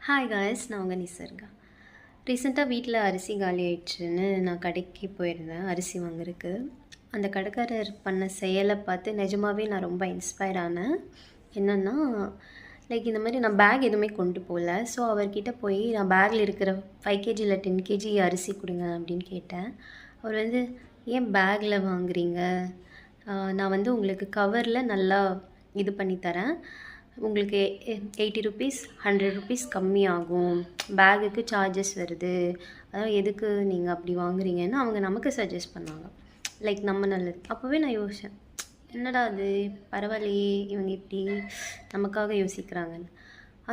Hi guys, நான் உங்கள் நிசர்கா. ரீசெண்டாக வீட்டில் அரிசி காலி ஆயிடுச்சுன்னு நான் கடைக்கு போயிருந்தேன் அரிசி வாங்குறதுக்கு. அந்த கடைக்காரர் பண்ண செயலை பார்த்து நிஜமாகவே நான் ரொம்ப இன்ஸ்பயர் ஆனேன். என்னென்னா இந்த மாதிரி நான் பேக் எதுவுமே கொண்டு போகல. ஸோ அவர்கிட்ட போய் நான் பேக்கில் இருக்கிற 5 கேஜி இல்லை 10 கேஜி அரிசி கொடுங்க அப்படின்னு கேட்டேன். அவர் ஏன் பேக்கில் வாங்குறீங்க, நான் உங்களுக்கு கவரில் நல்லா இது பண்ணி தரேன், உங்களுக்கு 80 ருபீஸ் 100 ருபீஸ் கம்மியாகும், பேகுக்கு சார்ஜஸ் வருது, அதான் எதுக்கு நீங்கள் அப்படி வாங்குறீங்கன்னு அவங்க நமக்கு சஜஸ்ட் பண்ணாங்க. நம்ம நல்லது. அப்போவே நான் யோசித்தேன், என்னடா அது பரவாயில்லையே இவங்க இப்படி நமக்காக யோசிக்கிறாங்கன்னு.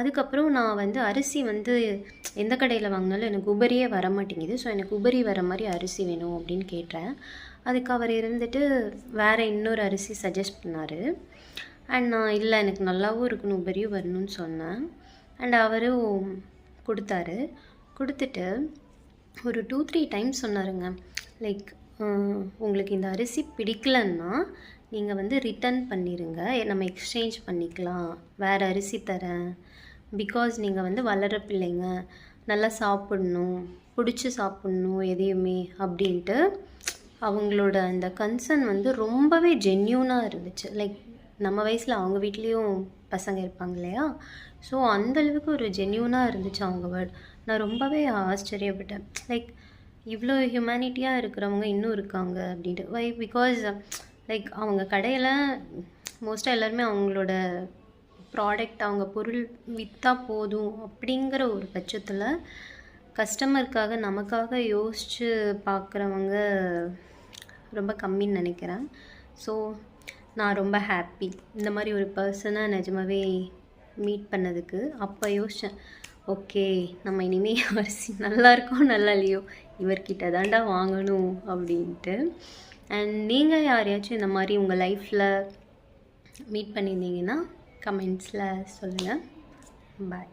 அதுக்கப்புறம் நான் அரிசி எந்த கடையில் வாங்கினாலும் எனக்கு உபரியே வர மாட்டேங்குது. ஸோ எனக்கு உபரி வர மாதிரி அரிசி வேணும் அப்படின்னு கேட்டேன். அதுக்கு அவர் வேறு இன்னொரு அரிசி சஜஸ்ட் பண்ணார். அண்ட் நான் இல்லை எனக்கு நல்லாவும் இருக்கணும் உபரியும் வரணும்னு சொன்னேன். அண்ட் அவரும் கொடுத்தாரு. கொடுத்துட்டு ஒரு 2-3 டைம்ஸ் சொன்னாருங்க, உங்களுக்கு இந்த அரிசி பிடிக்கலன்னா நீங்கள் ரிட்டன் பண்ணிடுங்க, நம்ம எக்ஸ்சேஞ்ச் பண்ணிக்கலாம், வேறு அரிசி தரேன், பிகாஸ் நீங்கள் வளர பிள்ளைங்க, நல்லா சாப்பிட்ணும், பிடிச்சி சாப்பிட்ணும் எதையுமே அப்படின்ட்டு அவங்களோட அந்த கன்சர்ன் ரொம்பவே ஜென்யூனாக இருந்துச்சு. நம்ம வயசில் அவங்க வீட்லேயும் பசங்க இருப்பாங்க இல்லையா, ஸோ அந்தளவுக்கு ஒரு ஜென்யூனாக இருந்துச்சு அவங்க வேர்ட். நான் ரொம்பவே ஆச்சரியப்பட்டேன். இவ்வளோ ஹியூமனிட்டியாக இருக்கிறவங்க இன்னும் இருக்காங்க அப்படின்ட்டு. பிகாஸ் அவங்க கடையில் மோஸ்ட்டாக எல்லாருமே அவங்களோட ப்ராடக்ட், அவங்க பொருள் விற்றா போதும் அப்படிங்கிற ஒரு பட்சத்தில் கஸ்டமருக்காக நமக்காக யோசித்து பார்க்குறவங்க ரொம்ப கம்மின்னு நினைக்கிறேன். ஸோ நான் ரொம்ப ஹாப்பி இந்த மாதிரி ஒரு பர்சனை நிஜமாவே மீட் பண்ணதுக்கு. அப்போ யோசித்தேன், ஓகே நம்ம இனிமேல் அரிசி நல்லா இருக்கோ நல்லா இல்லையோ இவர்கிட்ட தாண்டா வாங்கணும் அப்படின்ட்டு. அண்ட் நீங்கள் யாரையாச்சும் இந்த மாதிரி உங்கள் லைஃப்பில் மீட் பண்ணியிருந்தீங்கன்னா கமெண்ட்ஸில் சொல்லுங்கள். பாய்.